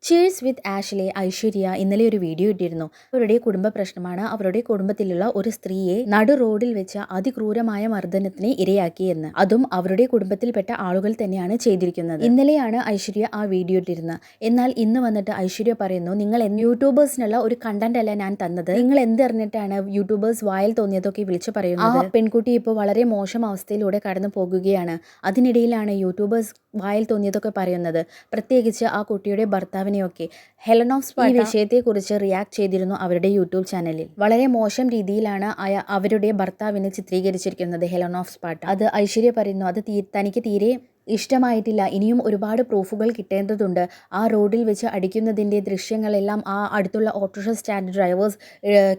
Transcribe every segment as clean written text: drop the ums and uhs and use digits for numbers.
Chairs വിത്ത് Ashleigh Aishwarya ഇന്നലെ ഒരു video ഇട്ടിരുന്നു. അവരുടെ കുടുംബ പ്രശ്നമാണ്. അവരുടെ കുടുംബത്തിലുള്ള ഒരു സ്ത്രീയെ നടു റോഡിൽ വെച്ച് അതിക്രൂരമായ മർദ്ദനത്തിന് ഇരയാക്കിയെന്ന്. അതും അവരുടെ കുടുംബത്തിൽപ്പെട്ട ആളുകൾ തന്നെയാണ് ചെയ്തിരിക്കുന്നത്. ഇന്നലെയാണ് ഐശ്വര്യ ആ വീഡിയോ ഇട്ടിരുന്നത്. എന്നാൽ ഇന്ന് വന്നിട്ട് ഐശ്വര്യ പറയുന്നു, നിങ്ങൾ യൂട്യൂബേഴ്സിനുള്ള ഒരു കണ്ടന്റ് അല്ല ഞാൻ തന്നത്, നിങ്ങൾ എന്തറിഞ്ഞിട്ടാണ് യൂട്യൂബേഴ്സ് വായിൽ തോന്നിയതൊക്കെ വിളിച്ചു പറയുന്നത്. ആ പെൺകുട്ടി ഇപ്പോൾ വളരെ മോശം അവസ്ഥയിലൂടെ കടന്നു പോകുകയാണ്. അതിനിടയിലാണ് യൂട്യൂബേഴ്സ് വായിൽ തോന്നിയതൊക്കെ പറയുന്നത്. പ്രത്യേകിച്ച് ആ കുട്ടിയുടെ ഭർത്താവിനെയൊക്കെ. ഹെലൻ ഓഫ് സ്പാർട്ട ഈ വിഷയത്തെക്കുറിച്ച് റിയാക്ട് ചെയ്തിരുന്നു അവരുടെ യൂട്യൂബ് ചാനലിൽ. വളരെ മോശം രീതിയിലാണ് അവരുടെ ഭർത്താവിനെ ചിത്രീകരിച്ചിരിക്കുന്നത് ഹെലൻ ഓഫ് സ്പാർട്ട. അത് ഐശ്വര്യ പറയുന്നു, അത് തനിക്ക് തീരെ ഇഷ്ടമായിട്ടില്ല. ഇനിയും ഒരുപാട് പ്രൂഫുകൾ കിട്ടേണ്ടതുണ്ട്. ആ റോഡിൽ വെച്ച് അടിക്കുന്നതിൻ്റെ ദൃശ്യങ്ങളെല്ലാം ആ അടുത്തുള്ള ഓട്ടോറിക്ഷ സ്റ്റാൻഡ് ഡ്രൈവേഴ്സ്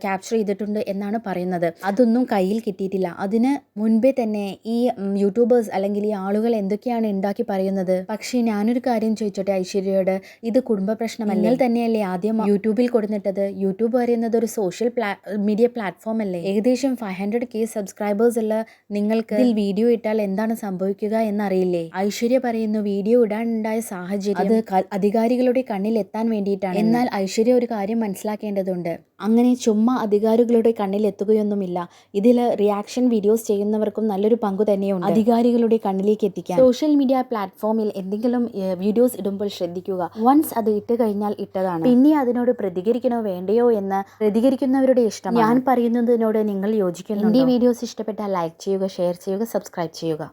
ക്യാപ്ചർ ചെയ്തിട്ടുണ്ട് എന്നാണ് പറയുന്നത്. അതൊന്നും കയ്യിൽ കിട്ടിയിട്ടില്ല. അതിന് മുൻപേ തന്നെ ഈ യൂട്യൂബേഴ്സ് അല്ലെങ്കിൽ ഈ ആളുകൾ എന്തൊക്കെയാണ് ഉണ്ടാക്കി പറയുന്നത്. പക്ഷേ ഞാനൊരു കാര്യം ചോദിച്ചോട്ടെ ഐശ്വര്യയോട്, ഇത് കുടുംബ പ്രശ്നമല്ല. നിങ്ങൾ തന്നെയല്ലേ ആദ്യം യൂട്യൂബിൽ കൊടുത്തിട്ടത്? യൂട്യൂബ് പറയുന്നത് ഒരു സോഷ്യൽ മീഡിയ പ്ലാറ്റ്ഫോം അല്ലേ? ഏകദേശം 500K സബ്സ്ക്രൈബേഴ്സ് ഉള്ള നിങ്ങൾക്ക് ഇതിൽ വീഡിയോ ഇട്ടാൽ എന്താണ് സംഭവിക്കുക എന്നറിയില്ലേ? ഐശ്വര്യ പറയുന്നു, വീഡിയോ ഇടാനുണ്ടായ സാഹചര്യം അത് അധികാരികളുടെ കണ്ണിൽ എത്താൻ വേണ്ടിയിട്ടാണ്. എന്നാൽ ഐശ്വര്യ ഒരു കാര്യം മനസ്സിലാക്കേണ്ടതുണ്ട്. അങ്ങനെ ചുമ്മാ അധികാരികളുടെ കണ്ണിൽ എത്തുകയൊന്നുമില്ല. ഇതിൽ റിയാക്ഷൻ വീഡിയോസ് ചെയ്യുന്നവർക്കും നല്ലൊരു പങ്കു തന്നെയുണ്ട് അധികാരികളുടെ കണ്ണിലേക്ക് എത്തിക്കാൻ. സോഷ്യൽ മീഡിയ പ്ലാറ്റ്ഫോമിൽ എന്തെങ്കിലും വീഡിയോസ് ഇടുമ്പോൾ ശ്രദ്ധിക്കുക. വൺസ് അത് ഇട്ട് കഴിഞ്ഞാൽ ഇട്ടതാണ്. പിന്നെ അതിനോട് പ്രതികരിക്കണോ വേണ്ടയോ എന്ന് പ്രതികരിക്കുന്നവരുടെ ഇഷ്ടം. ഞാൻ പറയുന്നതിനോട് നിങ്ങൾ യോജിക്കുന്നു. എൻ്റെ വീഡിയോസ് ഇഷ്ടപ്പെട്ടാൽ ലൈക്ക് ചെയ്യുക, ഷെയർ ചെയ്യുക, സബ്സ്ക്രൈബ് ചെയ്യുക.